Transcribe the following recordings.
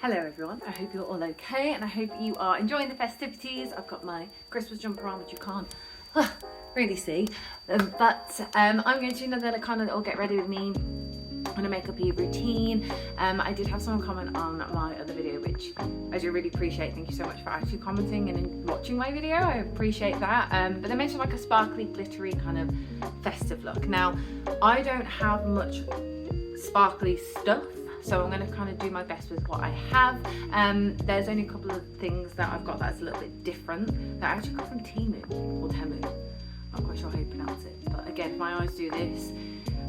Hello everyone, I hope you're all okay and I hope you are enjoying the festivities. I've got my Christmas jumper on, which you can't really see, but I'm going to do another kind of little get ready with me on a makeup routine. I did have someone comment on my other video, which I do really appreciate. Thank you so much for actually commenting and watching my video. I appreciate that. But they mentioned like a sparkly, glittery kind of festive look. Now, I don't have much sparkly stuff, so I'm going to kind of do my best with what I have. There's only a couple of things that I've got that's a little bit different that I actually got from Temu or Temu. Not quite sure how you pronounce it, but again, if my eyes do this,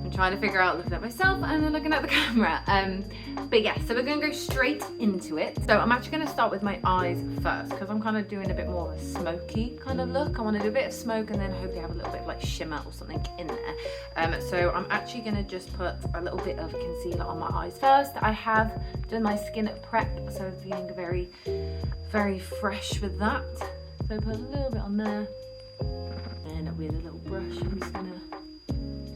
I'm trying to figure out looking at myself and then looking at the camera. But yeah, so we're going to go straight into it. So I'm actually going to start with my eyes first because I'm kind of doing a bit more of a smoky kind of look. I want to do a bit of smoke and then hopefully have a little bit of like shimmer or something in there. So I'm actually going to just put a little bit of concealer on my eyes first. I have done my skin prep, so I'm feeling very, very fresh with that. So put a little bit on there and with a little brush I'm just going to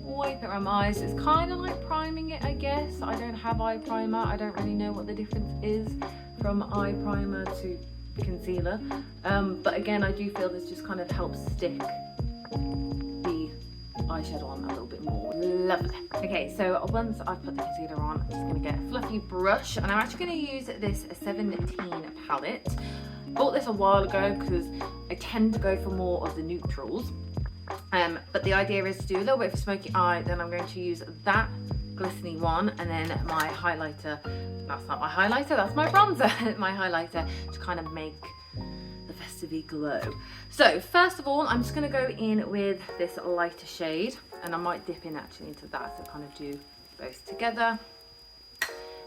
wipe it around my eyes. It's kind of like priming it, I guess. I don't have eye primer. I don't really know what the difference is from eye primer to concealer. But again, I do feel this just kind of helps stick the eyeshadow on a little bit more. Lovely. Okay, so once I've put the concealer on, I'm just going to get a fluffy brush and I'm actually going to use this 17 palette. Bought this a while ago because I tend to go for more of the neutrals. But the idea is to do a little bit of a smoky eye, then I'm going to use that glistening one and then my highlighter, that's not my highlighter, that's my bronzer, my highlighter to kind of make the festive glow. So first of all, I'm just going to go in with this lighter shade and I might dip in actually into that to kind of do both together.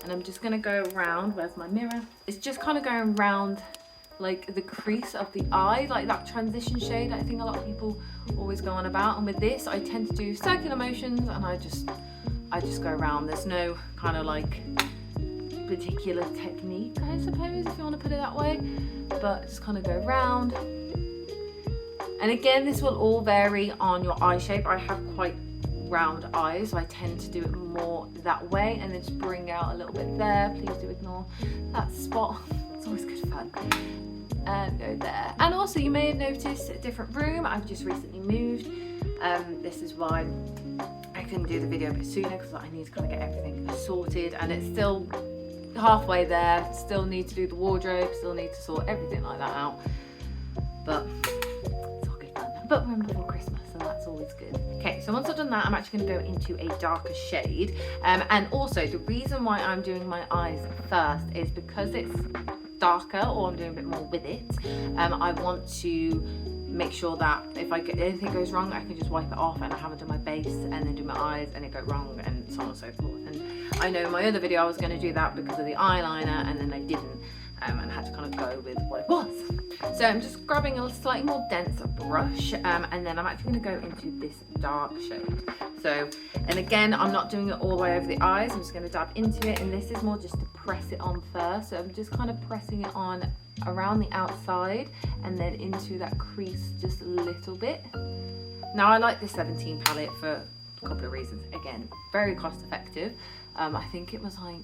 And I'm just going to go around, where's my mirror? It's just kind of going around like the crease of the eye, like that transition shade I think a lot of people always go on about. And with this I tend to do circular motions and I just go around. There's no kind of like particular technique, I suppose, if you want to put it that way, but just kind of go around. And again, this will all vary on your eye shape. I have quite round eyes, so I tend to do it more that way and then just bring out a little bit there. Please do ignore that spot. It's always good fun. And go there. And also you may have noticed a different room. I've just recently moved. This is why I couldn't do the video a bit sooner because I need to kind of get everything sorted and it's still halfway there. Still need to do the wardrobe, still need to sort everything like that out. But it's all good fun. But we're before Christmas, so that's always good. Okay, so once I've done that, I'm actually going to go into a darker shade. And also the reason why I'm doing my eyes first is because it's darker, or I'm doing a bit more with it. I want to make sure that if anything goes wrong, I can just wipe it off and I haven't done my base and then do my eyes and it go wrong and so on and so forth. And I know in my other video I was going to do that because of the eyeliner and then I didn't, and I had to kind of go with what it was. So I'm just grabbing a slightly more dense brush and then I'm actually going to go into this dark shade. So, and again, I'm not doing it all the way over the eyes, I'm just going to dab into it, and this is more just to press it on first. So I'm just kind of pressing it on around the outside and then into that crease just a little bit. Now I like this 17 palette for a couple of reasons. Again, very cost effective. I think it was like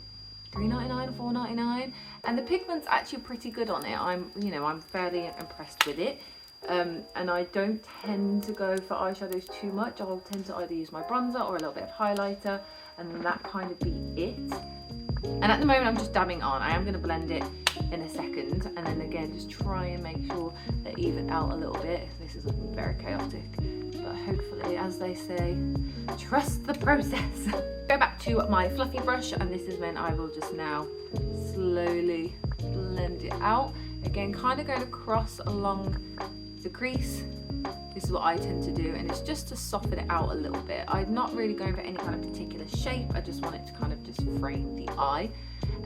$3.99 or $4.99, and the pigment's actually pretty good on it. I'm fairly impressed with it. And I don't tend to go for eyeshadows too much. I'll tend to either use my bronzer or a little bit of highlighter and then that kind of be it. And at the moment I'm just dabbing on. I am going to blend it in a second and then again just try and make sure they even out a little bit. This is looking very chaotic, but hopefully, as they say, trust the process. Go back to my fluffy brush and this is when I will just now slowly blend it out. Again, kind of going across along the crease. This is what I tend to do, and it's just to soften it out a little bit. I'm not really going for any kind of particular shape. I just want it to kind of just frame the eye.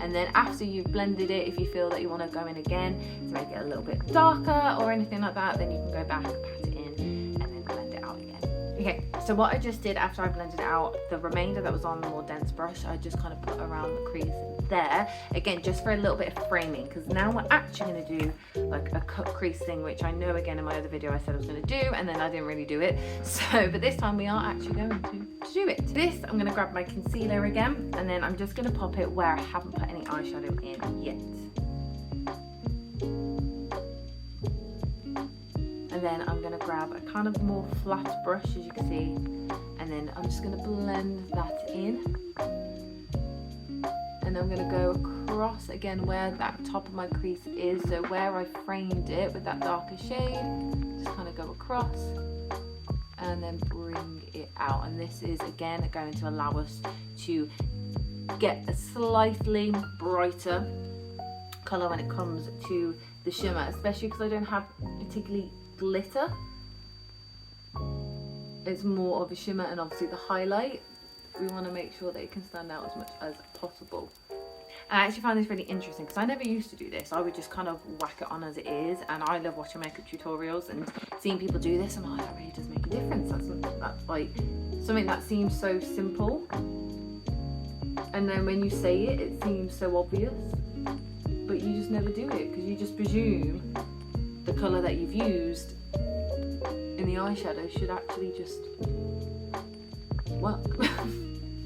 And then after you've blended it, if you feel that you want to go in again to make it a little bit darker or anything like that, then you can go back, pat it in, and then blend it out again. Okay, so what I just did after I blended it out, the remainder that was on the more dense brush, I just kind of put around the crease there, again, just for a little bit of framing, because now we're actually going to do like a cut crease thing, which I know again in my other video I said I was going to do, and then I didn't really do it. So, but this time we are actually going to do it. This, I'm going to grab my concealer again, and then I'm just going to pop it where I haven't put any eyeshadow in yet. And then I'm going to grab a kind of more flat brush, as you can see, and then I'm just going to blend that in. And I'm going to go across again where that top of my crease is, so where I framed it with that darker shade, just kind of go across and then bring it out. And this is again going to allow us to get a slightly brighter colour when it comes to the shimmer, especially because I don't have particularly glitter. It's more of a shimmer, and obviously the highlight, we want to make sure that it can stand out as much as possible. And I actually find this really interesting because I never used to do this. I would just kind of whack it on as it is, and I love watching makeup tutorials and seeing people do this. I'm like, that really does make a difference. That's like something that seems so simple, and then when you say it, it seems so obvious, but you just never do it because you just presume the colour that you've used in the eyeshadow should actually just work.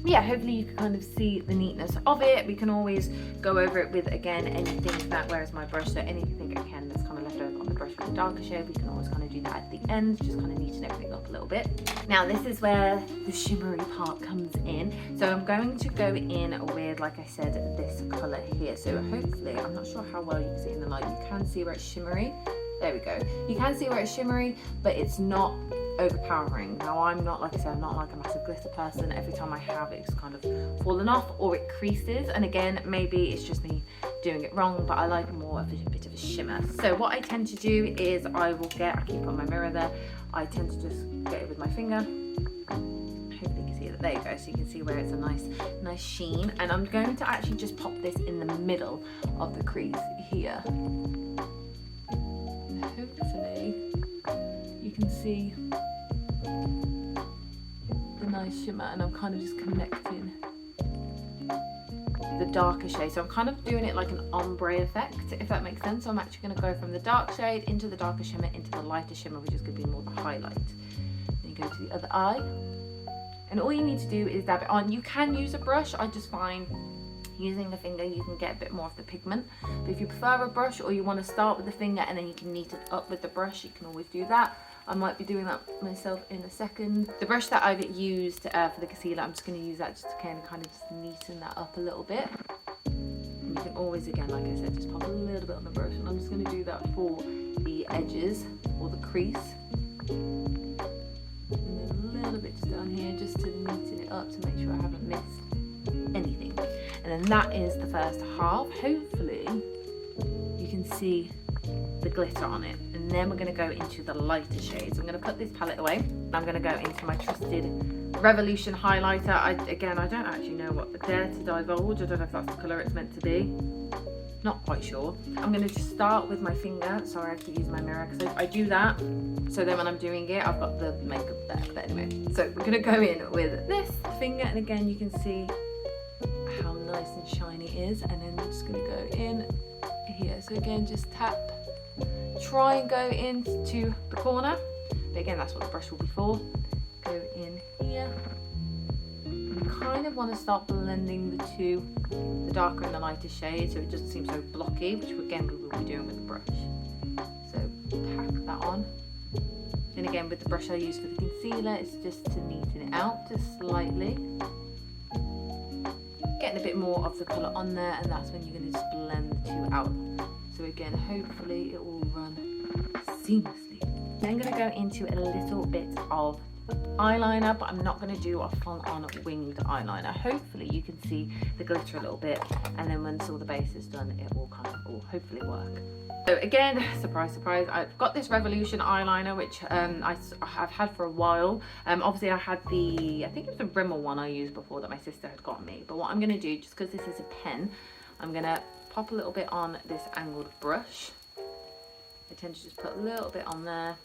Yeah, hopefully you can kind of see the neatness of it. We can always go over it with, again, anything that, where's my brush, so anything again that's kind of left over on the brush with a darker shade, we can always kind of do that at the end, just kind of neaten everything up a little bit. Now this is where the shimmery part comes in. So I'm going to go in with, like I said, this colour here. So hopefully, I'm not sure how well you can see in the light, you can see where it's shimmery. There we go. You can see where it's shimmery, but it's not overpowering. Now I'm not, like I said, I'm not like a massive glitter person. Every time I have it's kind of fallen off or it creases, and again, maybe it's just me doing it wrong, but I like more of a bit of a shimmer. So what I tend to do is I keep on my mirror there, I tend to just get it with my finger. Hopefully you can see it. There you go. So you can see where it's a nice sheen, and I'm going to actually just pop this in the middle of the crease here. Hopefully you can see the nice shimmer, and I'm kind of just connecting the darker shade. So I'm kind of doing it like an ombre effect, if that makes sense. So I'm actually going to go from the dark shade into the darker shimmer into the lighter shimmer, which is going to be more the highlight. Then you go to the other eye, and all you need to do is dab it on. You can use a brush. I just find using the finger you can get a bit more of the pigment, but if you prefer a brush or you want to start with the finger and then you can neaten it up with the brush, you can always do that. I might be doing that myself in a second. The brush that I've used for the concealer, I'm just going to use that just to kind of just neaten that up a little bit. And you can always, again, like I said, just pop a little bit on the brush, and I'm just going to do that for the edges or the crease, and then a little bit just down here just to neaten it up to make sure I haven't missed anything. And then that is the first half. Hopefully you can see the glitter on it, and then we're going to go into the lighter shades. I'm going to put this palette away. I'm going to go into my trusted Revolution highlighter. I don't actually know what Dare to Divulge. I don't know if that's the colour it's meant to be. Not quite sure. I'm going to just start with my finger. Sorry, I keep using my mirror because I do that, so then when I'm doing it I've got the makeup there. But anyway, so we're going to go in with this finger, and again you can see how nice and shiny it is, and then I'm just going to go in here. So again, just tap, try and go into the corner, but again that's what the brush will be for. Go in here. You kind of want to start blending the two, the darker and the lighter shade, so it doesn't seem so blocky, which again we will be doing with the brush. So pack that on, and again with the brush I use for the concealer, it's just to neaten it out just slightly, getting a bit more of the colour on there, and that's when you're going to just blend the two out. So again, hopefully it will run seamlessly. Then I'm going to go into a little bit of eyeliner, but I'm not going to do a full-on winged eyeliner. Hopefully you can see the glitter a little bit, and then once all the base is done, it will kind of all hopefully work. So again, surprise, surprise, I've got this Revolution eyeliner, which I've had for a while. Obviously I had the, I think it was the Rimmel one I used before that my sister had got me. But what I'm going to do, just because this is a pen, I'm going to pop a little bit on this angled brush. I tend to just put a little bit on there.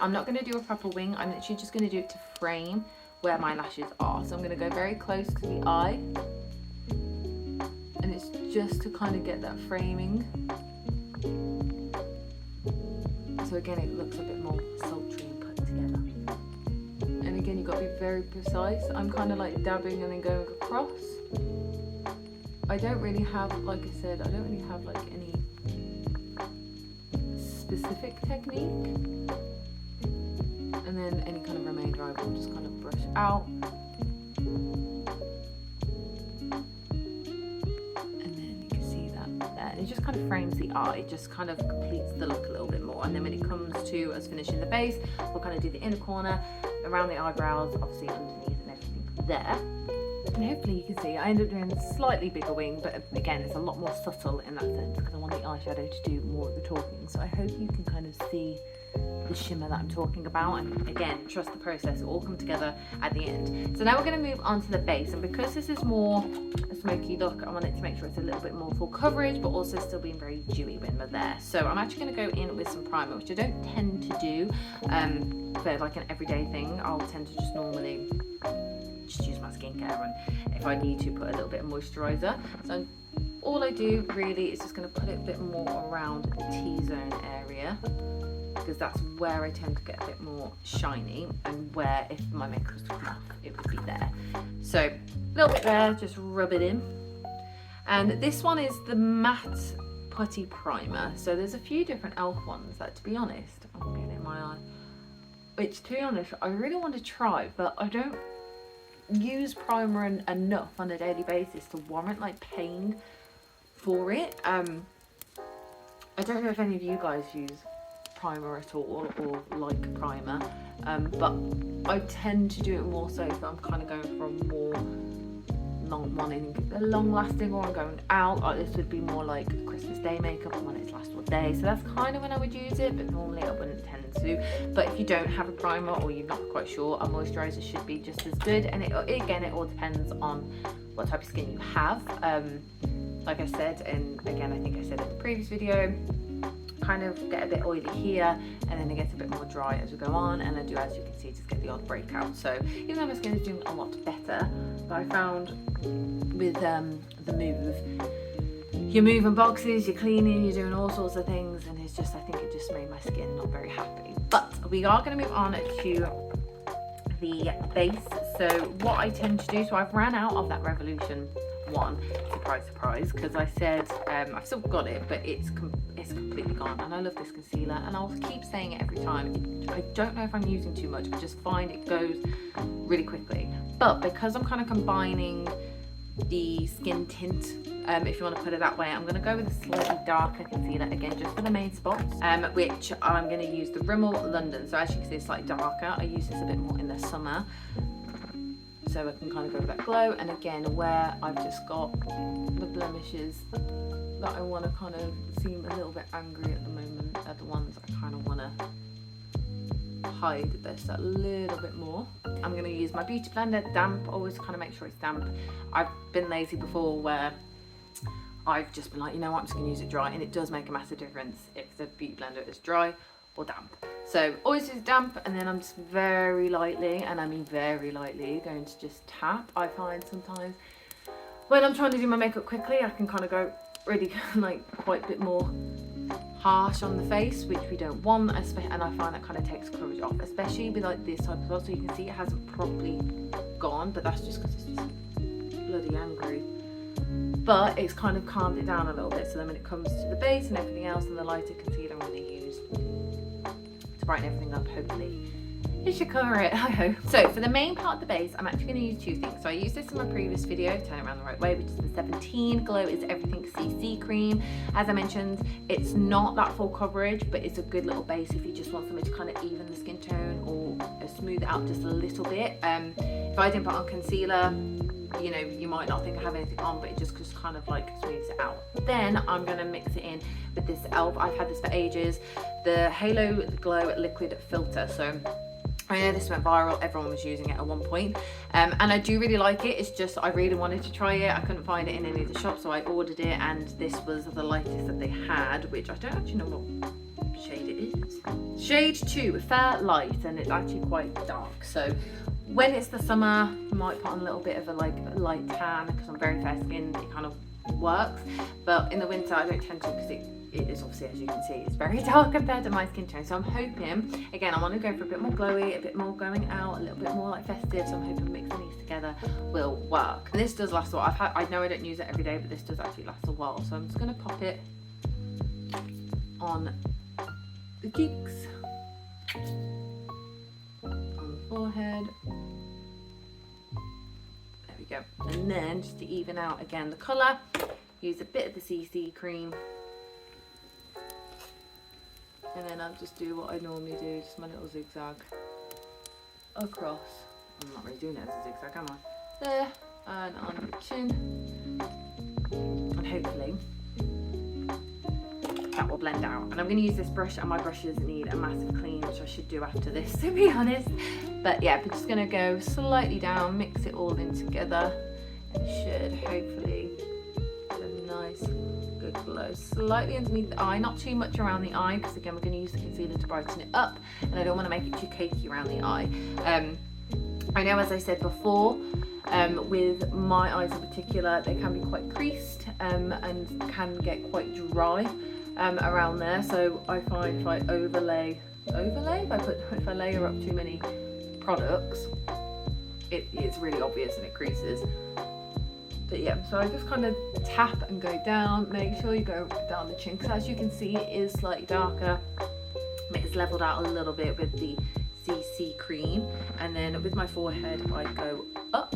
I'm not going to do a proper wing. I'm literally just going to do it to frame where my lashes are. So I'm going to go very close to the eye. And it's just to kind of get that framing. So again, it looks a bit more sultry and put together. And again, you've got to be very precise. I'm kind of like dabbing and then going across. I don't really have, like I said, I don't really have like any specific technique. And then any kind of remainder I will just kind of brush out. It just kind of frames the eye, just kind of completes the look a little bit more. And then when it comes to us finishing the base, we'll kind of do the inner corner, around the eyebrows, obviously underneath and everything there. And hopefully you can see I ended up doing a slightly bigger wing, but again, it's a lot more subtle in that sense because I want the eyeshadow to do more of the talking. So I hope you can kind of see the shimmer that I'm talking about, and again, trust the process, it will all come together at the end. So now we're going to move on to the base, and because this is more a smoky look, I wanted to make sure it's a little bit more full coverage but also still being very dewy when we're there. So I'm actually going to go in with some primer, which I don't tend to do for like an everyday thing. I'll tend to just normally just use my skincare, and if I need to, put a little bit of moisturizer. So all I do really is just going to put it a bit more around the T-zone area, because that's where I tend to get a bit more shiny, and where if my makeup was off, it would be there. So a little bit there, just rub it in. And this one is the matte putty primer. So there's a few different e.l.f. ones that, to be honest, I'm getting it in my eye, which to be honest, I really want to try, but I don't use primer enough on a daily basis to warrant like paying for it. I don't know if any of you guys use primer at all or like primer, but I tend to do it more so if I'm kind of going for a more long lasting, or I'm going out. Like this would be more like Christmas Day makeup when it's last all day, so that's kind of when I would use it, but normally I wouldn't tend to. But if you don't have a primer or you're not quite sure, a moisturizer should be just as good. And it all depends on what type of skin you have. Like I said, and again I think I said in the previous video, kind of get a bit oily here, and then it gets a bit more dry as we go on, and I do, as you can see, just get the odd breakout. So even though my skin is doing a lot better, but I found with the move, you're moving boxes, you're cleaning, you're doing all sorts of things, and it's just, I think it just made my skin not very happy. But we are going to move on to the base. So what I tend to do, so I've ran out of that Revolution one, surprise, because I said I've still got it, but it's completely gone, and I love this concealer, and I'll keep saying it every time. I don't know if I'm using too much, I just find it goes really quickly. But because I'm kind of combining the skin tint, if you want to put it that way, I'm going to go with a slightly darker concealer again, just for the main spots, which I'm going to use the Rimmel London. So as you can see, it's slightly darker. I use this a bit more in the summer, so I can kind of go with that glow. And again, where I've just got the blemishes that I want to kind of seem a little bit angry at the moment, are the ones I kind of want to hide this a little bit more. I'm going to use my beauty blender, damp, always kind of make sure it's damp. I've been lazy before where I've just been like, you know what, I'm just going to use it dry, and it does make a massive difference if the beauty blender is dry or damp. So always use damp, and then I'm just very lightly, and I mean very lightly, going to just tap. I find sometimes when I'm trying to do my makeup quickly, I can kind of go really like quite a bit more harsh on the face, which we don't want, and I find that kind of takes coverage off, especially with like this type of oil. So you can see it hasn't properly gone, but that's just because it's just bloody angry. But it's kind of calmed it down a little bit, so then when it comes to the base and everything else, and the lighter concealer I'm going to use to brighten everything up, hopefully it should cover it, I hope. So for the main part of the base, I'm actually going to use two things. So I used this in my previous video, Turn It Around the Right Way, which is the 17 Glow is Everything CC cream. As I mentioned, it's not that full coverage, but it's a good little base if you just want something to kind of even the skin tone or smooth it out just a little bit. If I didn't put on concealer, you know, you might not think I have anything on, but it just kind of like smooths it out. Then I'm going to mix it in with this e.l.f. I've had this for ages, the Halo Glow Liquid Filter. So I know this went viral, everyone was using it at one point, and I do really like it. It's just I really wanted to try it. I couldn't find it in any of the shops, so I ordered it, and this was the lightest that they had, which I don't actually know what shade it is. Shade 2, Fair Light, and it's actually quite dark. So when it's the summer, I might put on a little bit of a like light tan, because I'm very fair skinned. It kind of works, but in the winter I don't tend to, because it is obviously, as you can see, it's very dark compared to my skin tone. So I'm hoping, again, I want to go for a bit more glowy, a bit more going out, a little bit more like festive. So I'm hoping mixing these together will work. And this does last a while. I know I don't use it every day, but this does actually last a while. So I'm just going to pop it on the cheeks, on the forehead. There we go. And then just to even out again the colour, use a bit of the CC cream. And then I'll just do what I normally do, just my little zigzag across. I'm not really doing it as a zigzag, am I? There, and on the chin. And hopefully that will blend out. And I'm going to use this brush, and my brushes need a massive clean, which I should do after this, to be honest. But yeah, we're just going to go slightly down, mix it all in together, and should hopefully get a nice good glow slightly underneath the eye, not too much around the eye, because again we're going to use the concealer to brighten it up, and I don't want to make it too cakey around the eye. I know, as I said before, with my eyes in particular, they can be quite creased and can get quite dry around there. So I find if I if I layer up too many products, it's really obvious and it creases. But yeah, so I just kind of tap and go down. Make sure you go down the chin, because as you can see, it is slightly darker. It's leveled out a little bit with the CC cream. And then with my forehead, I go up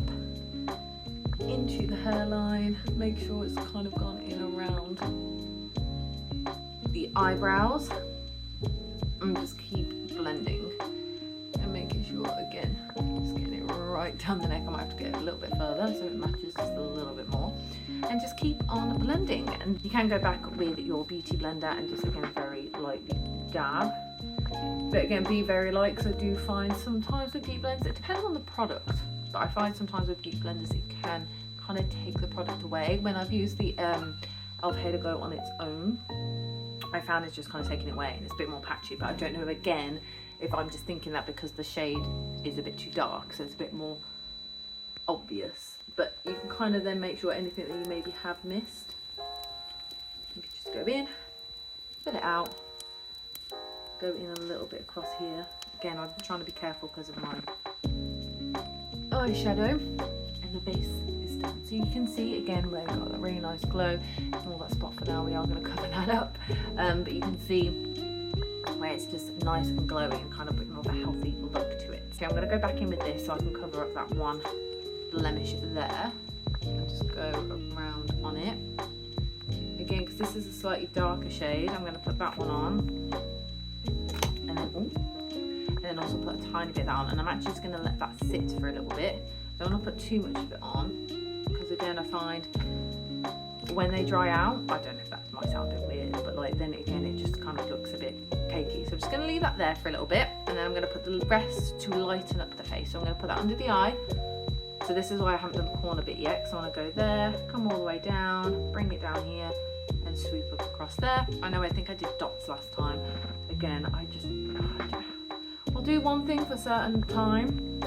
into the hairline. Make sure it's kind of gone in around the eyebrows. And just keep blending and making sure, again, just getting it right down the neck. I might have to get it a little bit further so it matches just a little bit more, and just keep on blending. And you can go back with your beauty blender and just again very lightly dab, but again be very light, because I do find sometimes with beauty blenders, it depends on the product, but I find sometimes with beauty blenders it can kind of take the product away. When I've used the Elf Hair to Glow on its own, I found it's just kind of taking it away and it's a bit more patchy. But I don't know, again, if I'm just thinking that because the shade is a bit too dark, so it's a bit more obvious. But you can kind of then make sure anything that you maybe have missed, you can just go in, fill it out, go in a little bit across here. Again, I'm trying to be careful because of my eyeshadow, and the base is done. So you can see again where we've got that really nice glow. Ignore that spot for now, we are going to cover that up. But you can see where it's just nice and glowing and kind of a bit more of a healthy look to it. So I'm going to go back in with this so I can cover up that one blemish there, and just go around on it. Again, because this is a slightly darker shade, I'm going to put that one on, and then also put a tiny bit on, and I'm actually just going to let that sit for a little bit. I don't want to put too much of it on, because again I find when they dry out, I don't know if that might sound a bit weird, but like then again it just kind of looks a bit cakey. So I'm just going to leave that there for a little bit, and then I'm going to put the rest to lighten up the face. So I'm going to put that under the eye. So this is why I haven't done the corner bit yet, so I want to go there, come all the way down, bring it down here, and sweep up across there. I know I think I did dots last time. Again, I'll do one thing for a certain time,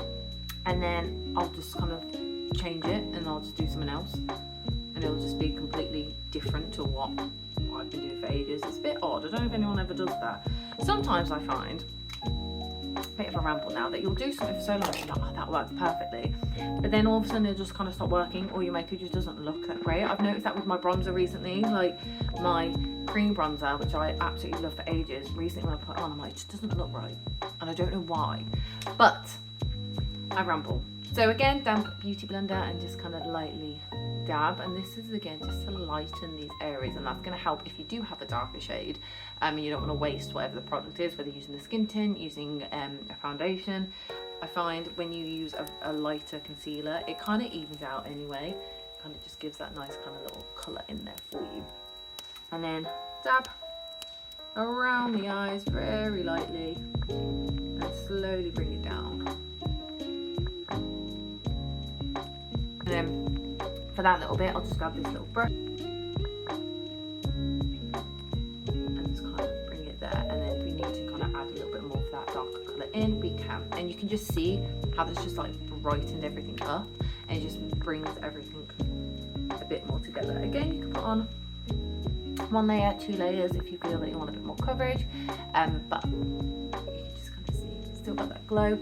and then I'll just kind of change it, and I'll just do something else, and it'll just be completely different to what I've been doing for ages. It's a bit odd. I don't know if anyone ever does that. Sometimes I find, a bit of a ramble now, that you'll do something for so long and you're like, oh, that works perfectly, but then all of a sudden it'll just kind of stop working, or your makeup just doesn't look that great. I've noticed that with my bronzer recently, like my cream bronzer, which I absolutely love for ages. Recently when I put it on, I'm like, it just doesn't look right, and I don't know why, but I ramble. So again, damp beauty blender and just kind of lightly dab, and this is again just to lighten these areas, and that's going to help if you do have a darker shade and you don't want to waste whatever the product is, whether using the skin tint, using a foundation. I find when you use a lighter concealer, it kind of evens out anyway, kind of just gives that nice kind of little colour in there for you. And then dab around the eyes very lightly and slowly bring it down. And then for that little bit, I'll just grab this little brush and just kind of bring it there. And then if we need to kind of add a little bit more of that darker colour in, we can. And you can just see how this just like brightened everything up, and it just brings everything a bit more together. Again, you can put on 1 layer, 2 layers if you feel that you want a bit more coverage, but you can just kind of see it's still got that glow.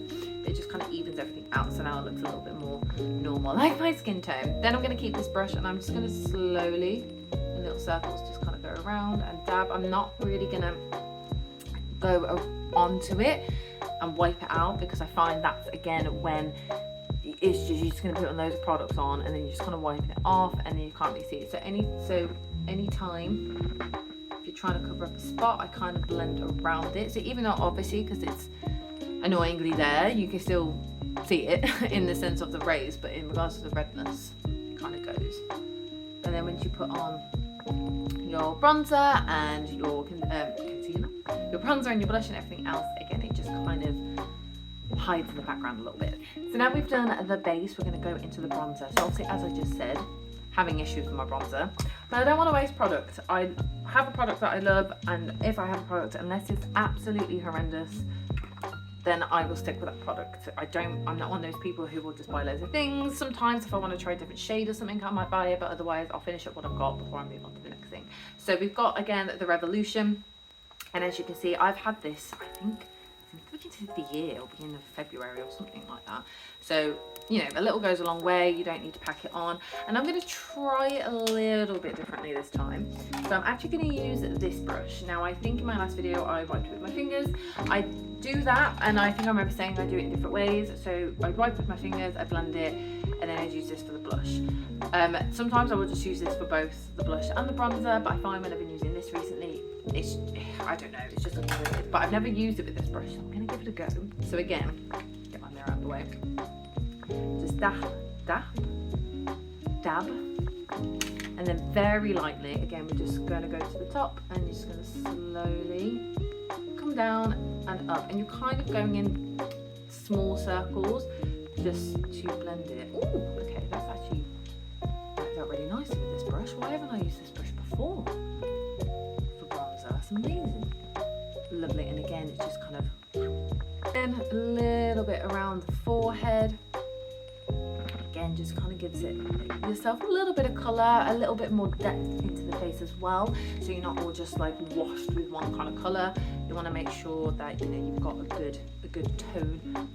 It just kind of evens everything out, so now it looks a little bit more normal, like my skin tone. Then I'm going to keep this brush and I'm just going to slowly, in little circles, just kind of go around and dab. I'm not really going to go onto it and wipe it out, because I find that's again when it's just, you're just going to put loads of products on and then you're just kind of wiping it off and then you can't really see it. So any time if you're trying to cover up a spot, I kind of blend around it. So even though obviously, because it's annoyingly there, you can still see it in the sense of the rays, but in regards to the redness, it kind of goes. And then once you put on your bronzer and your concealer, your bronzer and your blush and everything else, again, it just kind of hides in the background a little bit. So now we've done the base, we're going to go into the bronzer. So obviously, as I just said, having issues with my bronzer, but I don't want to waste product. I have a product that I love, and if I have a product, unless it's absolutely horrendous, then I will stick with that product. I'm not one of those people who will just buy loads of things. Sometimes if I want to try a different shade or something, I might buy it, but otherwise I'll finish up what I've got before I move on to the next thing. So we've got, again, the Revolution, and as you can see, I've had this, I think, since the year or beginning of February or something like that. So, you know, a little goes a long way. You don't need to pack it on. And I'm going to try it a little bit differently this time. So I'm actually going to use this brush. Now, I think in my last video I wiped it with my fingers. I do that, and I think I remember saying I do it in different ways. So I wipe with my fingers, I blend it, and then I use this for the blush. Sometimes I will just use this for both the blush and the bronzer, but I find when I've been using this recently, it's, I don't know, it's just looking weird. But I've never used it with this brush, so I'm going to give it a go. So again, get my mirror out of the way. Just dab, and then very lightly, again, we're just going to go to the top, and you're just going to slowly come down and up, and you're kind of going in small circles just to blend it. Ooh, okay, that's actually worked out really nicely with this brush. Why haven't I used this brush before for bronzer? That's amazing. Lovely. And again, it's just kind of then a little bit around the forehead. Again, just kind of gives it yourself a little bit of colour, a little bit more depth into the face as well, so you're not all just like washed with one kind of colour. You want to make sure that, you know, you've got a good tone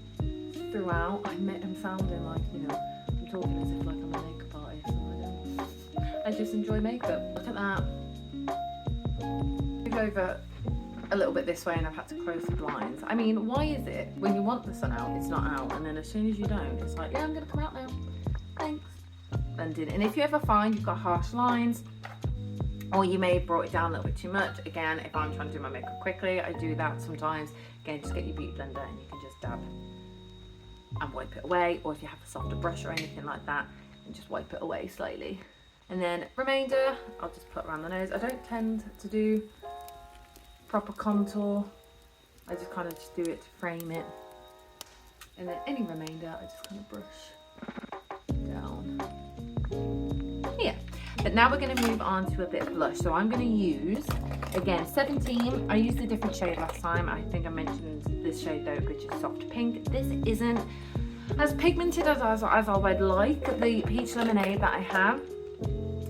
throughout. I'm sounding like, you know, I'm talking as if like I'm a makeup artist, and I just enjoy makeup. Look at that. Move over a little bit this way, and I've had to close the blinds. I mean, why is it when you want the sun out, it's not out, and then as soon as you don't, it's like, yeah, I'm gonna come out now, thanks. Blend in. And if you ever find you've got harsh lines, or you may have brought it down a little bit too much, again, if I'm trying to do my makeup quickly, I do that sometimes. Again, just get your beauty blender and you can just dab and wipe it away, or if you have a softer brush or anything like that, and just wipe it away slightly. And then remainder, I'll just put around the nose. I don't tend to do proper contour, I just kind of just do it to frame it, and then any remainder I just kind of brush down here. But now we're going to move on to a bit of blush. So I'm going to use, again, 17. I used a different shade last time. I think I mentioned this shade though, which is soft pink. This isn't as pigmented as I would like. The peach lemonade that I have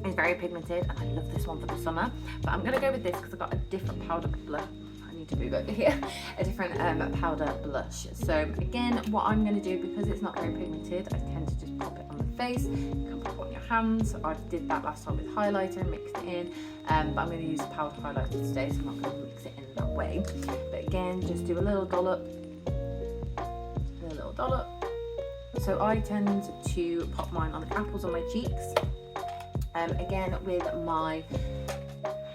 is very pigmented, and I love this one for the summer, but I'm gonna go with this because I've got a different powder blush. I need to move over here. A different powder blush. So again, what I'm gonna do, because it's not very pigmented, I tend to just pop it on the face. You can pop it on your hands. I did that last time with highlighter and mixed it in, but I'm gonna use the powder highlighter today, so I'm not gonna mix it in that way. But again, just do a little dollop, a little dollop. So I tend to pop mine on the apples on my cheeks. Again, with my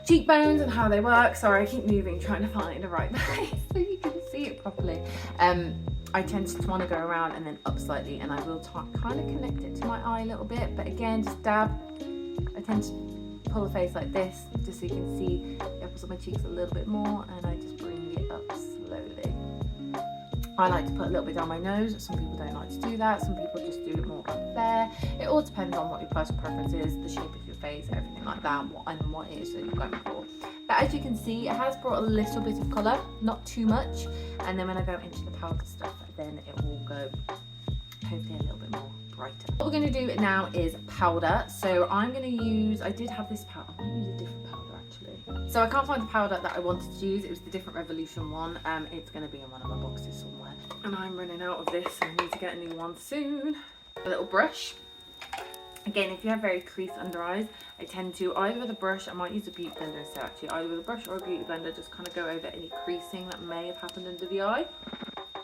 cheekbones and how they work. Sorry, I keep moving trying to find the right place so you can see it properly. I tend to want to go around and then up slightly, and I will kind of connect it to my eye a little bit, but again, just dab. I tend to pull the face like this just so you can see the apples on my cheeks a little bit more, and I just bring it up slowly. I like to put a little bit down my nose. Some people don't like to do that. Some people just do it more up there. It all depends on what your personal preference is, the shape of your face, everything like that, what it is that you're going for. But as you can see, it has brought a little bit of colour, not too much. And then when I go into the powder stuff, then it will go hopefully a little bit more brighter. What we're going to do now is powder. So I'm going to use, I did have this powder, I'm going to use a different powder actually. So I can't find the powder that I wanted to use, it was the different Revolution one. It's going to be in one of my boxes somewhere. And I'm running out of this, so I need to get a new one soon. A little brush. Again, if you have very creased under eyes, I tend to, either with a brush, I might use a beauty blender instead actually, either with a brush or a beauty blender, just kind of go over any creasing that may have happened under the eye.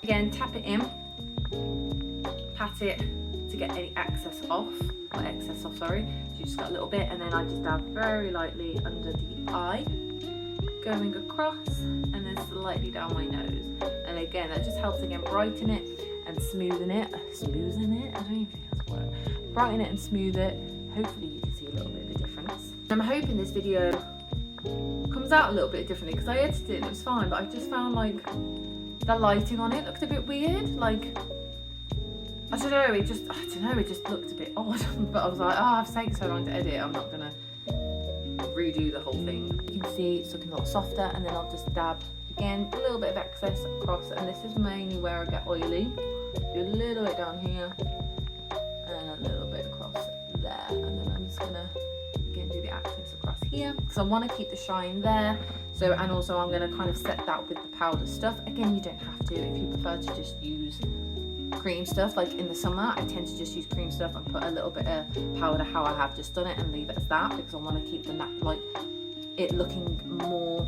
Again, tap it in, pat it to get any excess off, sorry. So you just got a little bit, and then I just dab very lightly under the eye, going across, and then slightly down my nose. And again, that just helps again brighten it and smoothen it. I don't even think that's a word. Brighten it and smooth it. Hopefully you can see a little bit of a difference. I'm hoping this video comes out a little bit differently, because I edited it and it was fine, but I just found like the lighting on it looked a bit weird. Like, I don't know, it just looked a bit odd. But I was like, oh, I've taken so long to edit, I'm not gonna redo the whole thing. You can see it's looking a lot softer, and then I'll just dab again a little bit of excess across, and this is mainly where I get oily. Do a little bit down here and a little bit across there, and then I'm just gonna again do the access across here because I want to keep the shine there. So, and also I'm going to kind of set that with the powder stuff. Again, you don't have to if you prefer to just use cream stuff. Like in the summer, I tend to just use cream stuff and put a little bit of powder how I have just done it and leave it as that, because I want to keep the like it looking more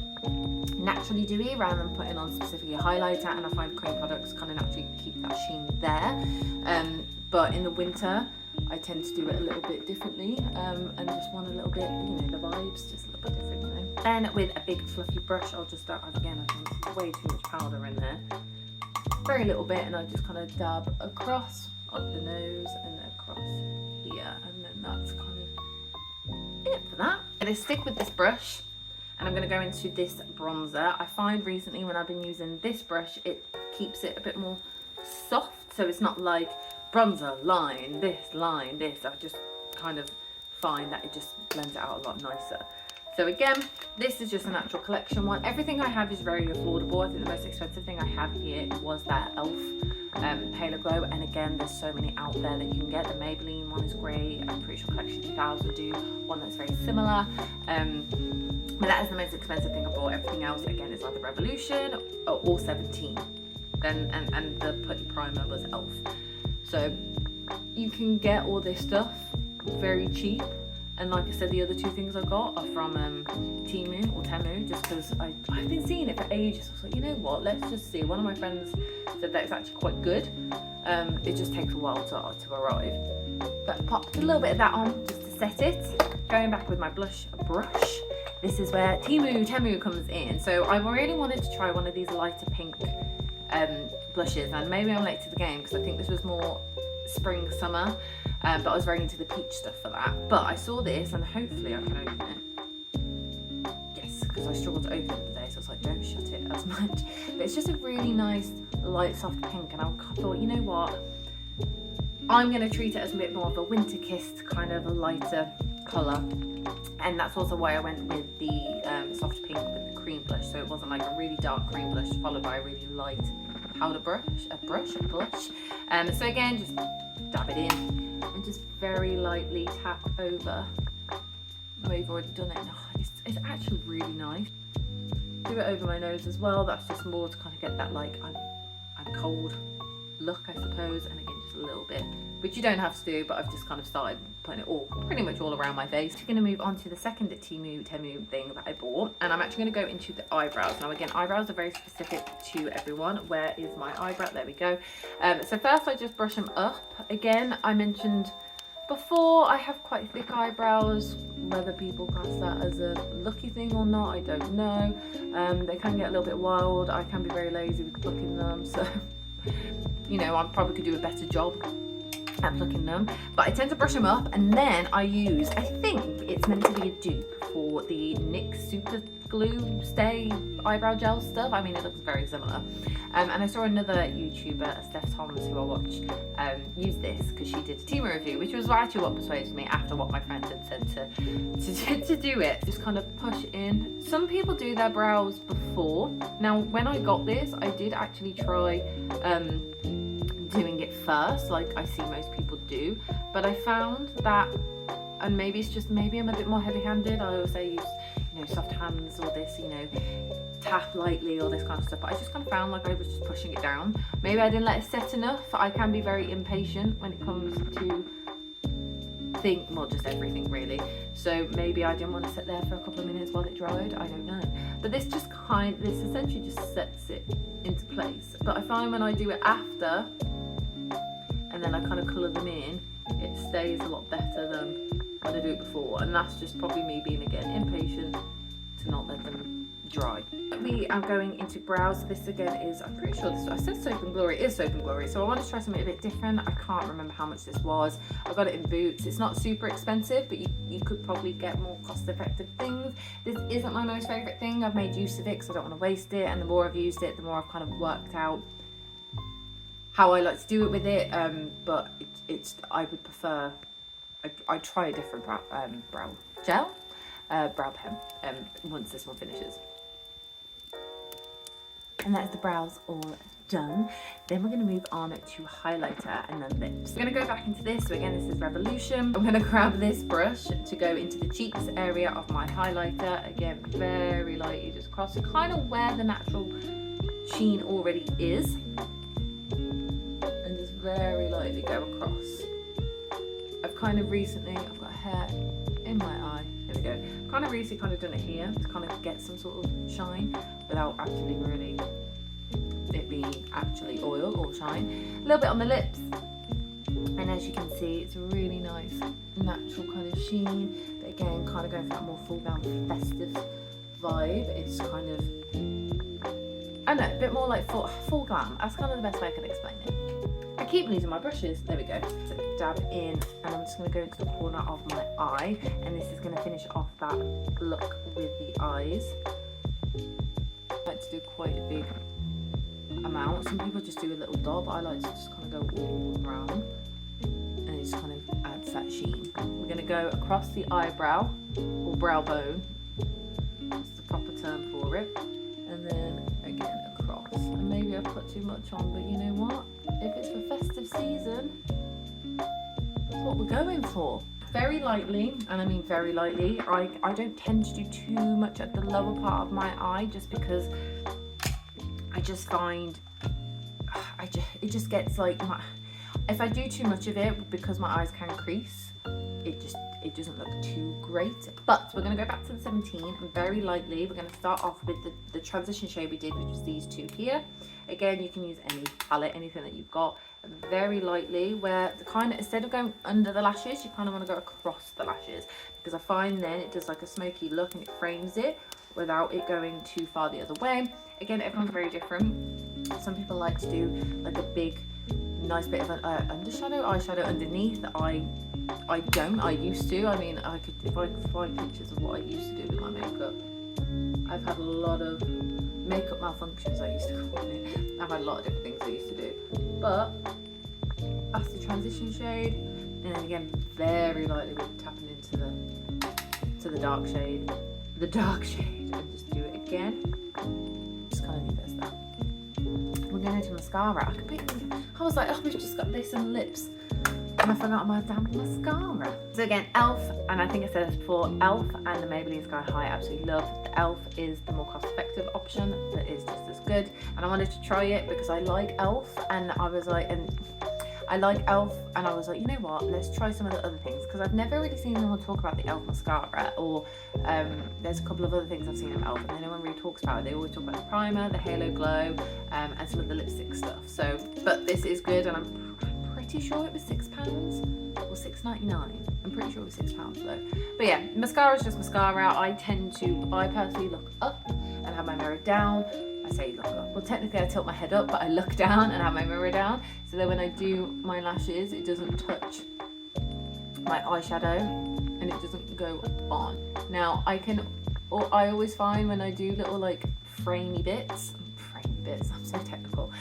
naturally dewy rather than putting on specifically a highlighter. And I find cream products kind of naturally keep that sheen there. But in the winter, I tend to do it a little bit differently, and just want a little bit, you know, the vibes just a little bit different, you know. Then with a big fluffy brush, I'll just start, again, I think way too much powder in there. Very little bit, and I just kind of dab across up the nose and across here, and then that's kind of it for that. I'm going to stick with this brush, and I'm going to go into this bronzer. I find recently when I've been using this brush, it keeps it a bit more soft, so it's not like bronzer, line, this. I just kind of find that it just blends it out a lot nicer. So again, this is just a natural collection one. Everything I have is very affordable. I think the most expensive thing I have here was that e.l.f. Halo Glow, and again, there's so many out there that you can get. The Maybelline one is great. I'm pretty sure Collection 2000 do one that's very similar. But that is the most expensive thing I bought. Everything else, again, is either Revolution or 17. Then and the putty primer was e.l.f. So you can get all this stuff very cheap, and like I said, the other two things I got are from Temu or Temu, just because I've been seeing it for ages. I was like, you know what, let's just see. One of my friends said that it's actually quite good. It just takes a while to arrive. But I popped a little bit of that on just to set it. Going back with my blush brush, this is where Temu comes in. So I really wanted to try one of these lighter pink blushes, and maybe I'm late to the game because I think this was more spring summer, but I was very into the peach stuff for that. But I saw this, and hopefully I can open it. Yes, because I struggled to open it today, so I was like, don't shut it as much. But it's just a really nice light soft pink, and I thought, you know what, I'm going to treat it as a bit more of a winter kissed kind of a lighter colour, and that's also why I went with the soft pink with the cream blush, so it wasn't like a really dark cream blush followed by a really light powder blush. So again, just dab it in and just very lightly tap over where you've already done it. Oh, it's actually really nice. Do it over my nose as well. That's just more to kind of get that like I'm cold look, I suppose, and again just a little bit, which you don't have to do, but I've just kind of started putting it pretty much all around my face. I'm going to move on to the second Temu thing that I bought, and I'm actually going to go into the eyebrows. Now again, eyebrows are very specific to everyone. Where is my eyebrow? There we go. So first I just brush them up. Again, I mentioned before, I have quite thick eyebrows. Whether people class that as a lucky thing or not, I don't know. They can get a little bit wild. I can be very lazy with plucking them, so you know, I probably could do a better job at plucking them, but I tend to brush them up, and then I use, I think it's meant to be a dupe for the NYX Super Glue Stay eyebrow gel stuff. I mean, it looks very similar. And I saw another YouTuber, Steph Thomas, who I watch, use this because she did a Temu review, which was actually what persuaded me after what my friend had said to do it. Just kind of push in. Some people do their brows before. Now, when I got this, I did actually try doing it first, like I see most people do, but I found that, and maybe it's just, maybe I'm a bit more heavy-handed. I always say use, you know, soft hands or this, you know, tap lightly, all this kind of stuff, but I just kind of found like I was just pushing it down. Maybe I didn't let it set enough. I can be very impatient when it comes to just everything really. So maybe I didn't want to sit there for a couple of minutes while it dried, I don't know. But this essentially just sets it into place. But I find when I do it after, and then I kind of colour them in, it stays a lot better than when I do it before. And that's just probably me being, again, impatient to not let them dry. We are going into brows. This again is, I'm pretty sure this, I said Soap and Glory, it is Soap and Glory, so I want to try something a bit different. I can't remember how much this was. I got it in Boots. It's not super expensive, but you could probably get more cost-effective things. This isn't my most favourite thing. I've made use of it because I don't want to waste it, and the more I've used it, the more I've kind of worked out how I like to do it with it. But I would prefer, I try a different brow gel, brow pen once this one finishes. And that's the brows all done. Then we're going to move on to highlighter and then lips. We're going to go back into this. So again, this is Revolution. I'm going to grab this brush to go into the cheeks area of my highlighter. Again, very lightly just across. So kind of where the natural sheen already is. And just very lightly go across. I've kind of recently, I've got hair in my eye. There we go. Kind of recently kind of done it here to kind of get some sort of shine without actually really it being actually oil or shine. A little bit on the lips, and as you can see, it's a really nice natural kind of sheen, but again kind of going for that more full down festive vibe. It's kind of, I don't know, a bit more like full glam. That's kind of the best way I can explain it. I keep losing my brushes. There we go. So dab in, and I'm just going to go into the corner of my eye, and this is going to finish off that look with the eyes. I like to do quite a big amount. Some people just do a little dot. I like to just kind of go all around, and it just kind of adds that sheen. We're going to go across the eyebrow or brow bone. That's the proper term for it. And then again across. And maybe I've put too much on, but you know what? If it's for festive season, that's what we're going for. Very lightly, and I mean very lightly. I don't tend to do too much at the lower part of my eye, just because I just find it just gets like if I do too much of it, because my eyes can crease, it doesn't look too great. But we're going to go back to the 17 and very lightly we're going to start off with the transition shade we did, which was these two here. Again, you can use any palette, anything that you've got. Very lightly, where the kind of, instead of going under the lashes, you kind of want to go across the lashes, because I find then it does like a smoky look and it frames it without it going too far the other way. Again, everyone's very different. Some people like to do like a big nice bit of an eyeshadow underneath. I don't. I used to. I mean, I could, if I could find pictures of what I used to do with my makeup. I've had a lot of makeup malfunctions, I used to call it. I've had a lot of different things I used to do. But that's the transition shade, and then again, very lightly we're tapping into the dark shade. The dark shade, and just do it again. Just kind of leave it as that. We're going into mascara. I was like, oh, we've just got this and lips, and I forgot my damn mascara. So again, e.l.f., and I think I said this before, e.l.f. and the Maybelline Sky High I absolutely love. The e.l.f. is the more cost-effective option, that is just as good. And I wanted to try it because I like e.l.f. and I was like, I like e.l.f. and I was like, you know what, let's try some of the other things, because I've never really seen anyone talk about the e.l.f. mascara, or there's a couple of other things I've seen of e.l.f. and no one really talks about it. They always talk about the primer, the halo glow, and some of the lipstick stuff. So, but this is good, and I'm pretty sure it was £6 or $6.99. I'm pretty sure it was £6 though. But yeah, mascara is just mascara. I personally look up and have my mirror down. I say look up. Well, technically I tilt my head up, but I look down and have my mirror down. So that when I do my lashes, it doesn't touch my eyeshadow and it doesn't go on. Now I always find when I do little like framey bits, I'm so technical.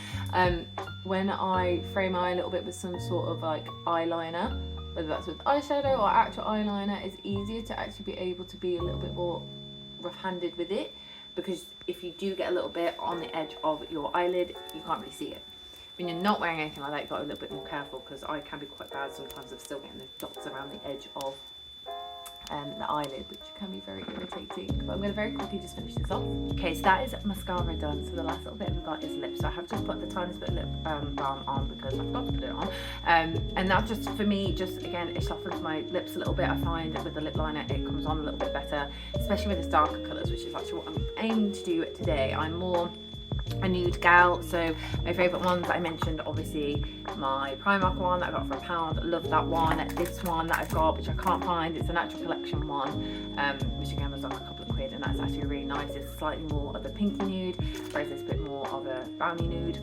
When I frame my eye a little bit with some sort of like eyeliner, whether that's with eyeshadow or actual eyeliner, it's easier to actually be able to be a little bit more rough-handed with it, because if you do get a little bit on the edge of your eyelid, you can't really see it. when you're not wearing anything like that, you've got to be a little bit more careful, because I can be quite bad sometimes of still getting those dots around the edge of the eyelid, which can be very irritating. But I'm going to very quickly just finish this off. Okay, so that is mascara done. So the last little bit we've got is lips. So I have just put the tiniest bit of lip balm on because I forgot to put it on. And that just, for me, just again, it softens my lips a little bit. I find that with the lip liner, it comes on a little bit better, especially with the darker colours, which is actually what I'm aiming to do today. I'm more a nude gal, so my favourite ones I mentioned, obviously my Primark one that I got for £1, love that one. This one that I've got, which I can't find, it's a Natural Collection one, which again was like a couple of quid, and that's actually really nice. It's slightly more of a pinky nude, whereas it's a bit more of a brownie nude.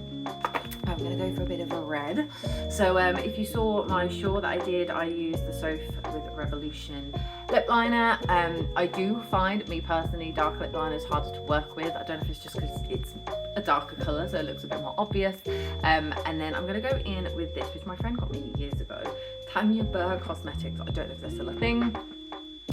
I'm going to go for a bit of a red. So if you saw my short that I did, I used the Sof with Revolution lip liner. I do find, me personally, dark lip liner is harder to work with. I don't know if it's just because it's a darker colour, so it looks a bit more obvious. And then I'm going to go in with this, which my friend got me years ago. Tanya Burr Cosmetics. I don't know if they're still a thing.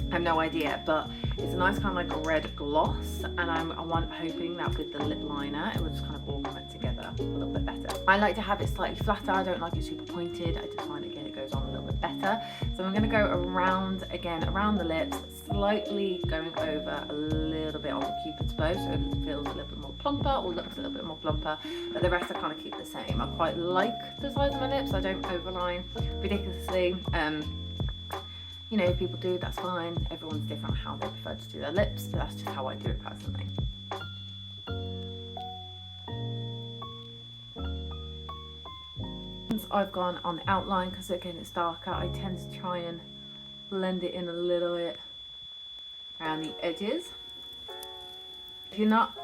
I have no idea, but it's a nice kind of like a red gloss, and I'm hoping that with the lip liner it will just kind of all come together a little bit better. I like to have it slightly flatter. I don't like it super pointed. I just find again it goes on a little bit better. So I'm going to go around the lips, slightly going over a little bit on the Cupid's bow, so it feels a little bit more plumper, or looks a little bit more plumper, but the rest I kind of keep the same. I quite like the size of my lips. I don't overline ridiculously. You know, if people do, that's fine. Everyone's different how they prefer to do their lips, but that's just how I do it personally. Once I've gone on the outline, because again it's darker, I tend to try and blend it in a little bit around the edges. If you're not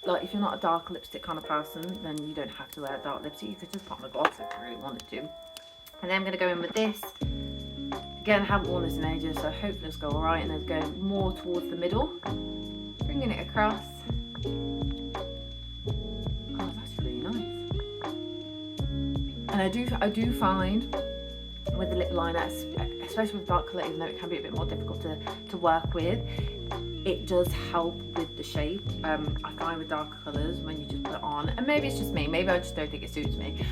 a dark lipstick kind of person, then you don't have to wear a dark lipstick. You could just put on a gloss if you really wanted to. And then I'm going to go in with this. Again, I haven't worn this in ages, so hopefully it's go alright. And then going more towards the middle, bringing it across. Oh, it's actually really nice. And I do find with the lip liner, especially with dark colour, even though it can be a bit more difficult to work with, it does help with the shape. I find with darker colours, when you just put it on, and maybe it's just me, maybe I just don't think it suits me,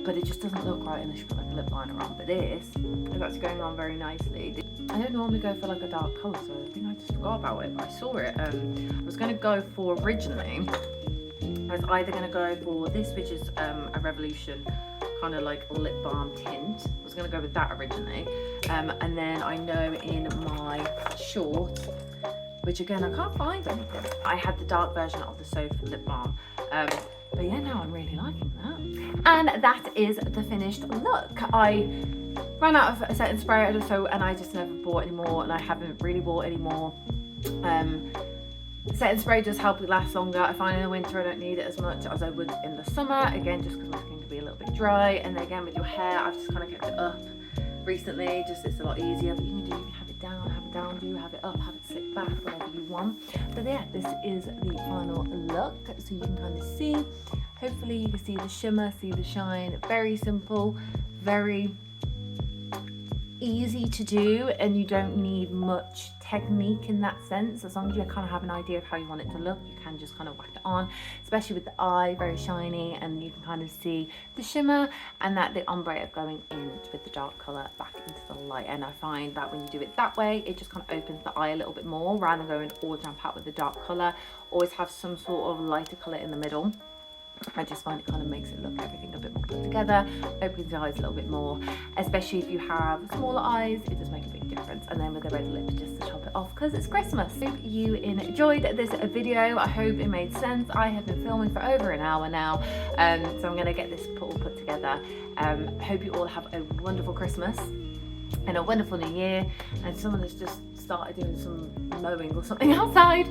but it just doesn't look right unless you put like a lip liner on. But this is actually going on very nicely. I don't normally go for like a dark colour, so I think I just forgot about it, but I saw it. I was going to go for, originally, I was either going to go for this, which is a Revolution kind of like lip balm tint. I was going to go with that originally, and then I know in my short, which again I can't find anything, I had the dark version of the Sof lip balm. But yeah, now I'm really liking that. And that is the finished look. I ran out of a setting spray, and I just never bought any more, and I haven't really bought any more. Setting spray does help it last longer. I find in the winter I don't need it as much as I would in the summer, again just because my skin can be a little bit dry. And then again with your hair, I've just kind of kept it up recently, just it's a lot easier. But you can have it down, have it up, have it slick back, whatever you want. But yeah, this is the final look, so you can kind of see, hopefully you can see the shimmer, see the shine. Very simple, very easy to do, and you don't need much technique in that sense. As long as you kind of have an idea of how you want it to look, you can just kind of whack it on, especially with the eye, very shiny, and you can kind of see the shimmer and that the ombre of going in with the dark color back into the light. And I find that when you do it that way, it just kind of opens the eye a little bit more, rather than going all jump out with the dark color. Always have some sort of lighter color in the middle. I just find it kind of makes it look everything a bit more put together, opens the eyes a little bit more, especially if you have smaller eyes. It does make a big difference. And then with the red lips, just to top it off, because it's Christmas. Hope you enjoyed this video. I hope it made sense. I have been filming for over an hour now, so I'm going to get this all put together. Hope you all have a wonderful Christmas and a wonderful new year, and someone has just started doing some mowing or something outside.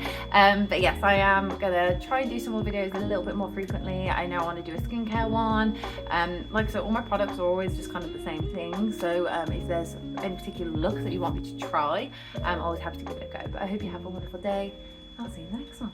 But yes, I am gonna try and do some more videos a little bit more frequently. I know I want to do a skincare one. Like I said, all my products are always just kind of the same thing, so if there's any particular look that you want me to try, I'm always happy to give it a go. But I hope you have a wonderful day. I'll see you in the next one.